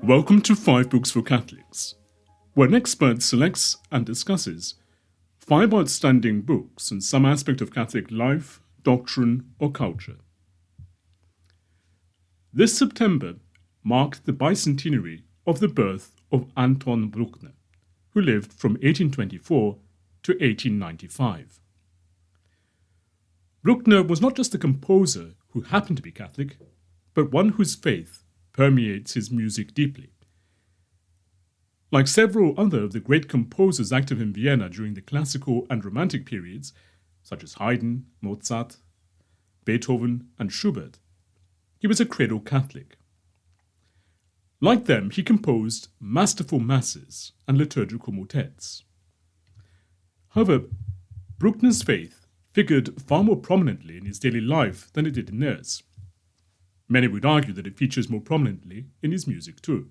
Welcome to 5 Books for Catholics, where an expert selects and discusses 5 outstanding books on some aspect of Catholic life, doctrine, or culture. This September marked the bicentenary of the birth of Anton Bruckner, who lived from 1824 to 1895. Bruckner was not just a composer who happened to be Catholic, but one whose faith permeates his music deeply. Like several other of the great composers active in Vienna during the classical and romantic periods, such as Haydn, Mozart, Beethoven, and Schubert, he was a cradle Catholic. Like them, he composed masterful masses and liturgical motets. However, Bruckner's faith figured far more prominently in his daily life than it did in theirs. Many would argue that it features more prominently in his music too.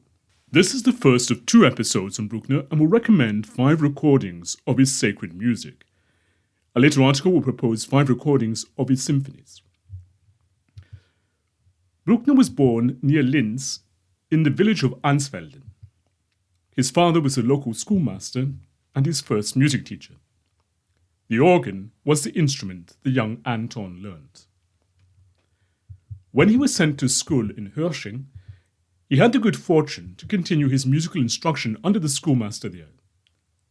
This is the first of 2 episodes on Bruckner and will recommend 5 recordings of his sacred music. A later article will propose 5 recordings of his symphonies. Bruckner was born near Linz in the village of Ansfelden. His father was a local schoolmaster and his first music teacher. The organ was the instrument the young Anton learned. When he was sent to school in Hörsching, he had the good fortune to continue his musical instruction under the schoolmaster there,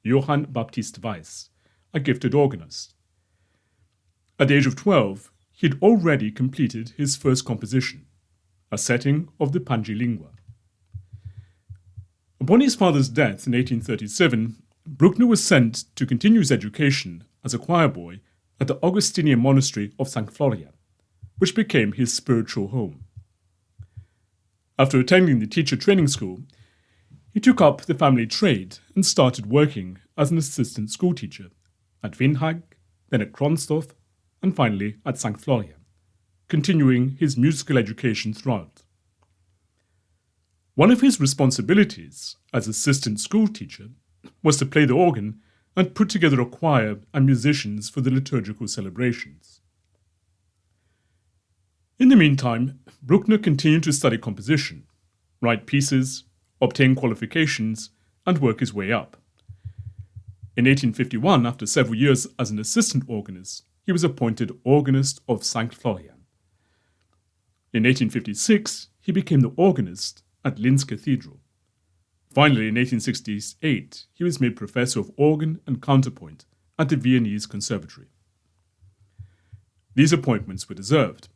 Johann Baptist Weiss, a gifted organist. At the age of 12, he had already completed his first composition, a setting of the Pange-Lingua. Upon his father's death in 1837, Bruckner was sent to continue his education as a choir boy at the Augustinian monastery of St. Florian, which became his spiritual home. After attending the teacher training school, he took up the family trade and started working as an assistant schoolteacher at Winhag, then at Kronstorf, and finally at St. Florian, continuing his musical education throughout. One of his responsibilities as assistant schoolteacher was to play the organ and put together a choir and musicians for the liturgical celebrations. In the meantime, Bruckner continued to study composition, write pieces, obtain qualifications, and work his way up. In 1851, after several years as an assistant organist, he was appointed organist of St. Florian. In 1856, he became the organist at Linz Cathedral. Finally, in 1868, he was made professor of organ and counterpoint at the Viennese Conservatory. These appointments were deserved.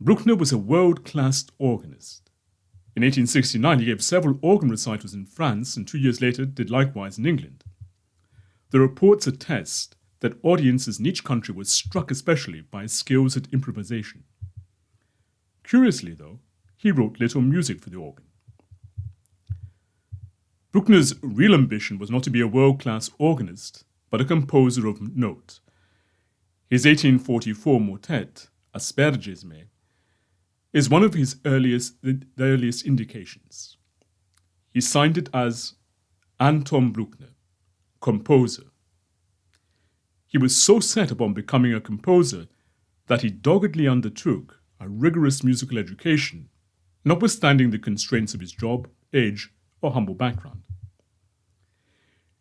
Bruckner was a world-class organist. In 1869, he gave several organ recitals in France and 2 years later did likewise in England. The reports attest that audiences in each country were struck especially by his skills at improvisation. Curiously, though, he wrote little music for the organ. Bruckner's real ambition was not to be a world-class organist, but a composer of note. His 1844 motet, Aspergesme, is one of his earliest indications. He signed it as Anton Bruckner, composer. He was so set upon becoming a composer that he doggedly undertook a rigorous musical education, notwithstanding the constraints of his job, age, or humble background.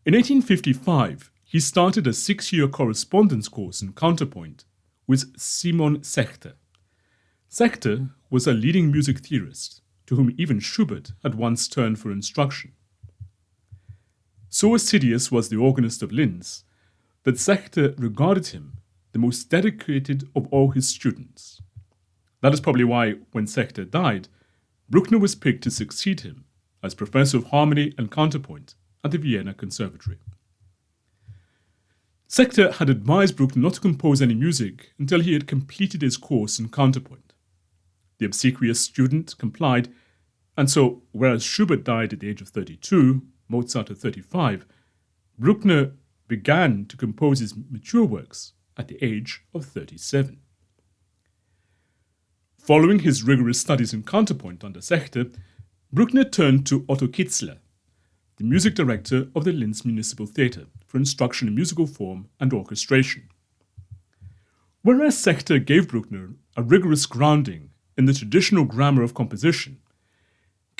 In 1855, he started a 6-year correspondence course in counterpoint with Simon Sechter. Sechter was a leading music theorist to whom even Schubert had once turned for instruction. So assiduous was the organist of Linz that Sechter regarded him the most dedicated of all his students. That is probably why, when Sechter died, Bruckner was picked to succeed him as professor of harmony and counterpoint at the Vienna Conservatory. Sechter had advised Bruckner not to compose any music until he had completed his course in counterpoint. The obsequious student complied, and so, whereas Schubert died at the age of 32, Mozart at 35, Bruckner began to compose his mature works at the age of 37. Following his rigorous studies in counterpoint under Sechter, Bruckner turned to Otto Kitzler, the music director of the Linz Municipal Theatre, for instruction in musical form and orchestration. Whereas Sechter gave Bruckner a rigorous grounding in the traditional grammar of composition,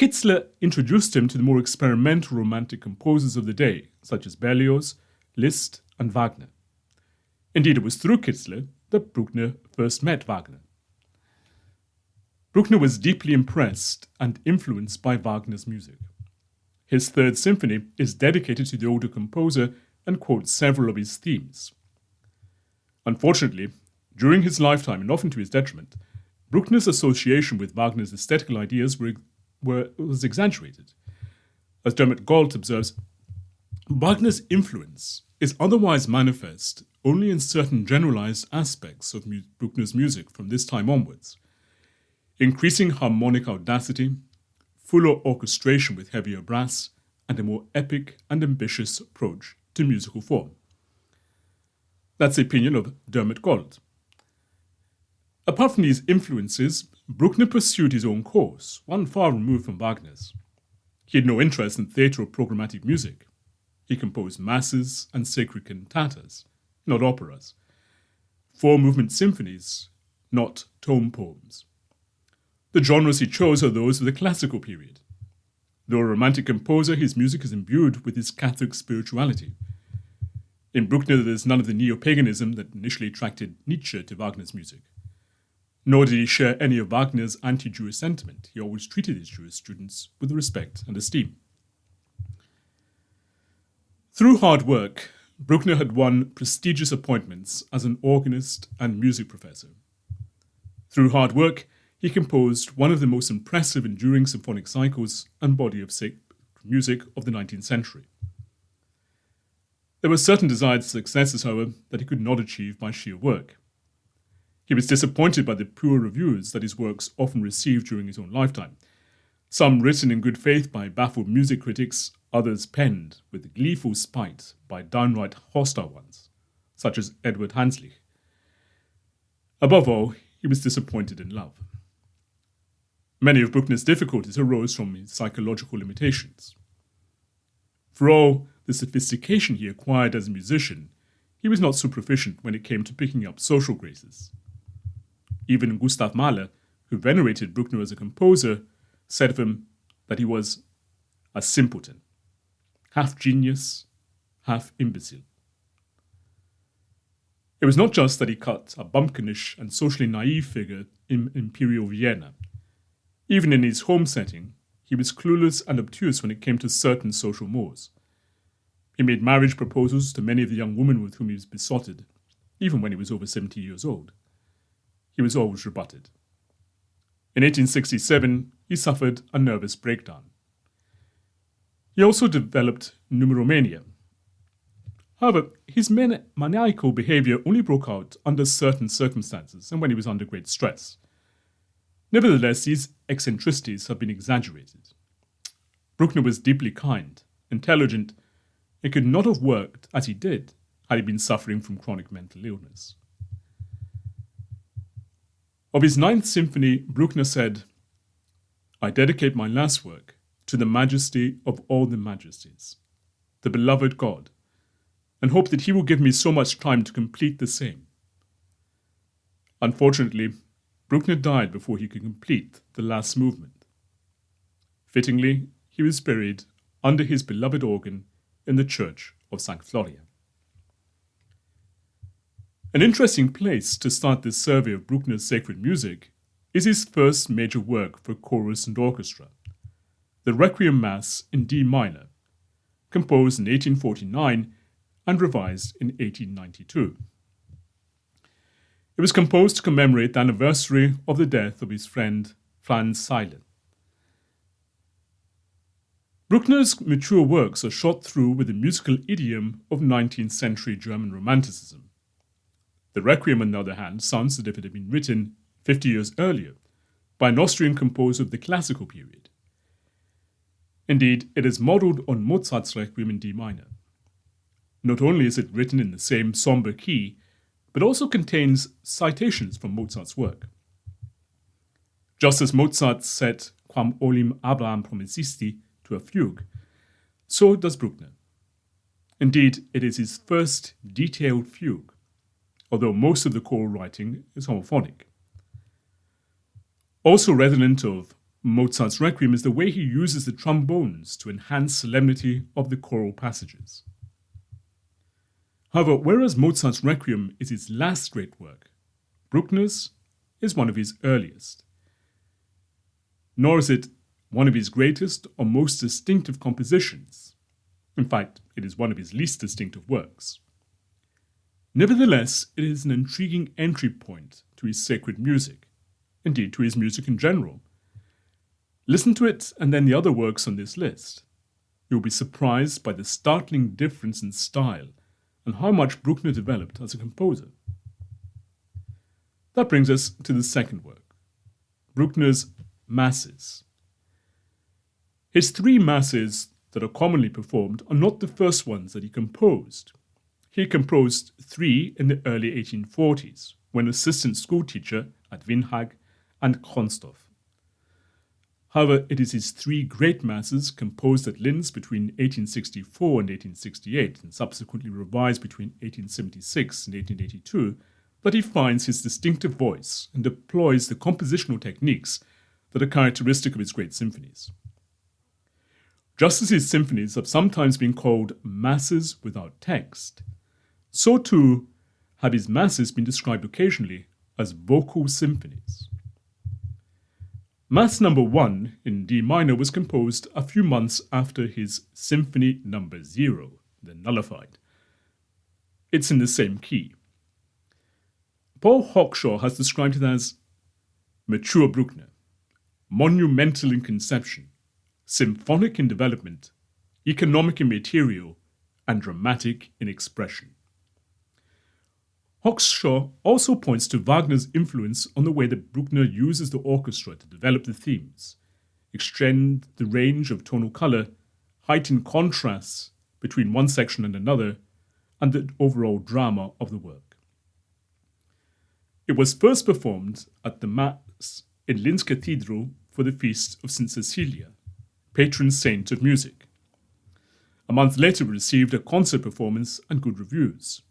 Kitzler introduced him to the more experimental romantic composers of the day, such as Berlioz, Liszt, and Wagner. Indeed, it was through Kitzler that Bruckner first met Wagner. Bruckner was deeply impressed and influenced by Wagner's music. His Third Symphony is dedicated to the older composer and quotes several of his themes. Unfortunately, during his lifetime, and often to his detriment, Bruckner's association with Wagner's aesthetical ideas was exaggerated. As Dermot Galt observes, Wagner's influence is otherwise manifest only in certain generalized aspects of Bruckner's music from this time onwards. Increasing harmonic audacity, fuller orchestration with heavier brass, and a more epic and ambitious approach to musical form. That's the opinion of Dermot Galt. Apart from these influences, Bruckner pursued his own course, one far removed from Wagner's. He had no interest in theatre or programmatic music. He composed masses and sacred cantatas, not operas. 4-movement symphonies, not tone poems. The genres he chose are those of the classical period. Though a romantic composer, his music is imbued with his Catholic spirituality. In Bruckner, there is none of the neo-paganism that initially attracted Nietzsche to Wagner's music. Nor did he share any of Wagner's anti-Jewish sentiment. He always treated his Jewish students with respect and esteem. Through hard work, Bruckner had won prestigious appointments as an organist and music professor. Through hard work, he composed one of the most impressive enduring symphonic cycles and body of music of the 19th century. There were certain desired successes, however, that he could not achieve by sheer work. He was disappointed by the poor reviews that his works often received during his own lifetime. Some written in good faith by baffled music critics, others penned with gleeful spite by downright hostile ones, such as Edward Hanslich. Above all, he was disappointed in love. Many of Bruckner's difficulties arose from his psychological limitations. For all the sophistication he acquired as a musician, he was not so proficient when it came to picking up social graces. Even Gustav Mahler, who venerated Bruckner as a composer, said of him that he was a simpleton, half genius, half imbecile. It was not just that he cut a bumpkinish and socially naive figure in Imperial Vienna. Even in his home setting, he was clueless and obtuse when it came to certain social mores. He made marriage proposals to many of the young women with whom he was besotted, even when he was over 70 years old. He was always rebutted. In 1867, he suffered a nervous breakdown. He also developed numeromania. However, his maniacal behavior only broke out under certain circumstances and when he was under great stress. Nevertheless, these eccentricities have been exaggerated. Bruckner was deeply kind, intelligent, and could not have worked as he did had he been suffering from chronic mental illness. Of his Ninth Symphony, Bruckner said, "I dedicate my last work to the majesty of all the majesties, the beloved God, and hope that he will give me so much time to complete the same." Unfortunately, Bruckner died before he could complete the last movement. Fittingly, he was buried under his beloved organ in the church of St. Florian. An interesting place to start this survey of Bruckner's sacred music is his first major work for chorus and orchestra, the Requiem Mass in D minor, composed in 1849 and revised in 1892. It was composed to commemorate the anniversary of the death of his friend Franz Seiler. Bruckner's mature works are shot through with the musical idiom of 19th century German Romanticism. The Requiem, on the other hand, sounds as if it had been written 50 years earlier by an Austrian composer of the classical period. Indeed, it is modelled on Mozart's Requiem in D minor. Not only is it written in the same somber key, but also contains citations from Mozart's work. Just as Mozart set Quam olim Abraham promisisti to a fugue, so does Bruckner. Indeed, it is his first detailed fugue, although most of the choral writing is homophonic. Also redolent of Mozart's Requiem is the way he uses the trombones to enhance solemnity of the choral passages. However, whereas Mozart's Requiem is his last great work, Bruckner's is one of his earliest. Nor is it one of his greatest or most distinctive compositions. In fact, it is one of his least distinctive works. Nevertheless, it is an intriguing entry point to his sacred music, indeed to his music in general. Listen to it and then the other works on this list. You'll be surprised by the startling difference in style and how much Bruckner developed as a composer. That brings us to the second work, Bruckner's Masses. His three masses that are commonly performed are not the first ones that he composed. He composed three in the early 1840s, when assistant schoolteacher at Winhag and Kronstorff. However, it is his three great masses composed at Linz between 1864 and 1868 and subsequently revised between 1876 and 1882 that he finds his distinctive voice and deploys the compositional techniques that are characteristic of his great symphonies. Just as his symphonies have sometimes been called masses without text, so too have his masses been described occasionally as vocal symphonies. Mass number 1 in D minor was composed a few months after his Symphony number 0, the Nullified. It's in the same key. Paul Hawkshaw has described it as mature Bruckner, monumental in conception, symphonic in development, economic in material, and dramatic in expression. Hawkshaw also points to Wagner's influence on the way that Bruckner uses the orchestra to develop the themes, extend the range of tonal color, heighten contrasts between one section and another, and the overall drama of the work. It was first performed at the Mass in Linz Cathedral for the feast of St. Cecilia, patron saint of music. A month later, it received a concert performance and good reviews.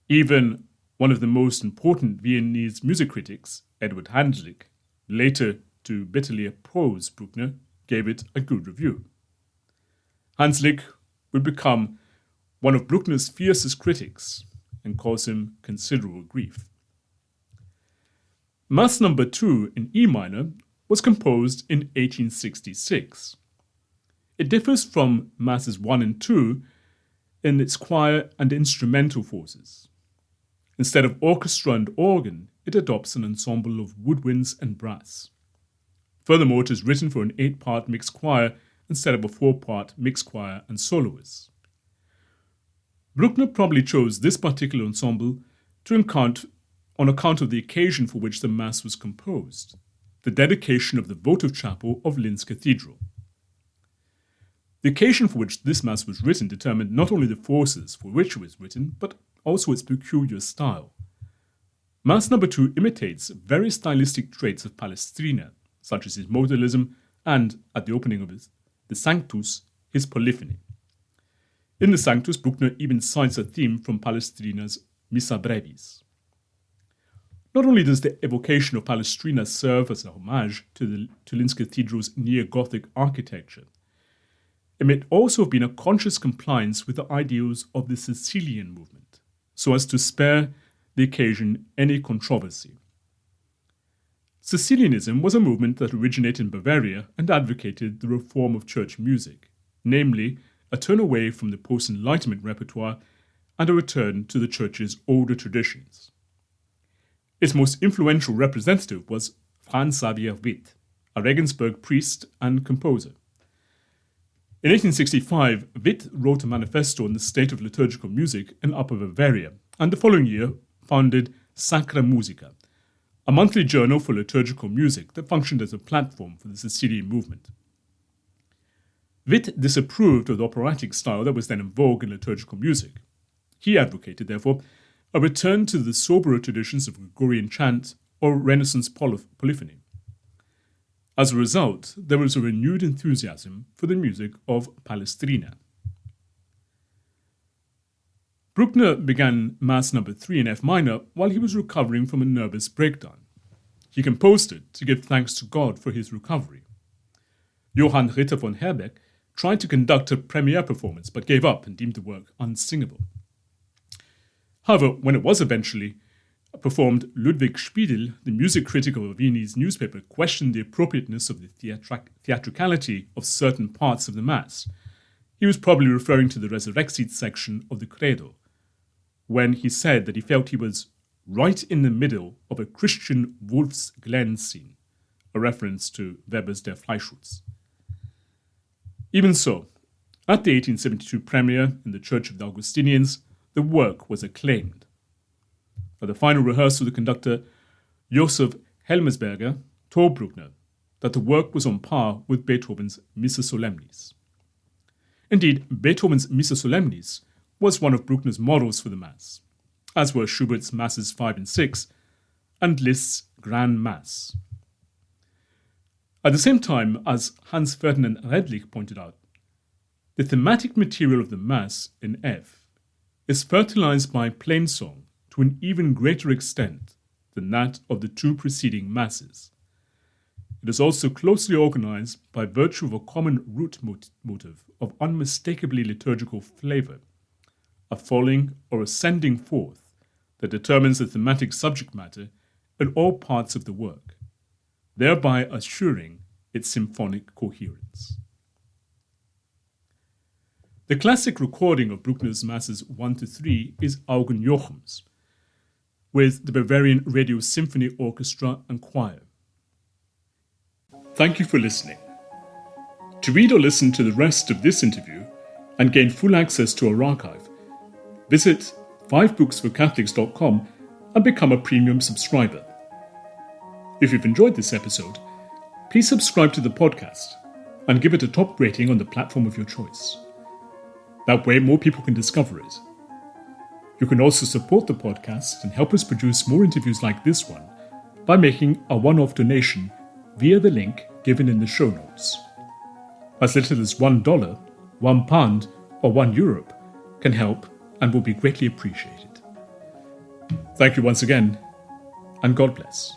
Even one of the most important Viennese music critics, Edward Hanslick, later to bitterly oppose Bruckner, gave it a good review. Hanslick would become one of Bruckner's fiercest critics and cause him considerable grief. Mass number 2 in E minor was composed in 1866. It differs from Masses 1 and 2 in its choir and instrumental forces. Instead of orchestra and organ, it adopts an ensemble of woodwinds and brass. Furthermore, it is written for an 8-part mixed choir instead of a 4-part mixed choir and soloists. Bruckner probably chose this particular ensemble on account of the occasion for which the Mass was composed, the dedication of the votive chapel of Linz Cathedral. The occasion for which this Mass was written determined not only the forces for which it was written, but also its peculiar style. Mass number 2 imitates very stylistic traits of Palestrina, such as his modalism and, at the opening of the Sanctus, his polyphony. In the Sanctus, Bruckner even cites a theme from Palestrina's Missa Brevis. Not only does the evocation of Palestrina serve as a homage to Linz Cathedral's neo-Gothic architecture, it may also have been a conscious compliance with the ideals of the Sicilian movement, so as to spare the occasion any controversy. Sicilianism was a movement that originated in Bavaria and advocated the reform of church music, namely a turn away from the post-Enlightenment repertoire and a return to the church's older traditions. Its most influential representative was Franz Xaver Witt, a Regensburg priest and composer. In 1865, Witt wrote a manifesto on the state of liturgical music in Upper Bavaria, and the following year founded Sacra Musica, a monthly journal for liturgical music that functioned as a platform for the Sicilian movement. Witt disapproved of the operatic style that was then in vogue in liturgical music. He advocated, therefore, a return to the soberer traditions of Gregorian chant or Renaissance polyphony. As a result, there was a renewed enthusiasm for the music of Palestrina. Bruckner began Mass number 3 in F minor while he was recovering from a nervous breakdown. He composed it to give thanks to God for his recovery. Johann Ritter von Herbeck tried to conduct a premiere performance but gave up and deemed the work unsingable. However, when it was eventually performed, Ludwig Spiedel, the music critic of a Viennese newspaper, questioned the appropriateness of the theatricality of certain parts of the Mass. He was probably referring to the Resurrexit section of the Credo, when he said that he felt he was right in the middle of a Christian Wolf's Glen scene, a reference to Weber's Der Fleischwurz. Even so, at the 1872 premiere in the Church of the Augustinians, the work was acclaimed. At the final rehearsal, the conductor Josef Helmersberger told Bruckner that the work was on par with Beethoven's Missa Solemnis. Indeed, Beethoven's Missa Solemnis was one of Bruckner's models for the Mass, as were Schubert's Masses 5 and 6 and Liszt's Grand Mass. At the same time, as Hans Ferdinand Redlich pointed out, the thematic material of the Mass in F is fertilized by plainsong to an even greater extent than that of the two preceding Masses. It is also closely organized by virtue of a common root motive of unmistakably liturgical flavor, a falling or ascending forth that determines the thematic subject matter in all parts of the work, thereby assuring its symphonic coherence. The classic recording of Bruckner's Masses 1-3 is Augen Jochem's, with the Bavarian Radio Symphony Orchestra and Choir. Thank you for listening. To read or listen to the rest of this interview and gain full access to our archive, visit 5booksforcatholics.com and become a premium subscriber. If you've enjoyed this episode, please subscribe to the podcast and give it a top rating on the platform of your choice. That way, more people can discover it. You can also support the podcast and help us produce more interviews like this one by making a one-off donation via the link given in the show notes. As little as $1, £1, or €1 can help and will be greatly appreciated. Thank you once again, and God bless.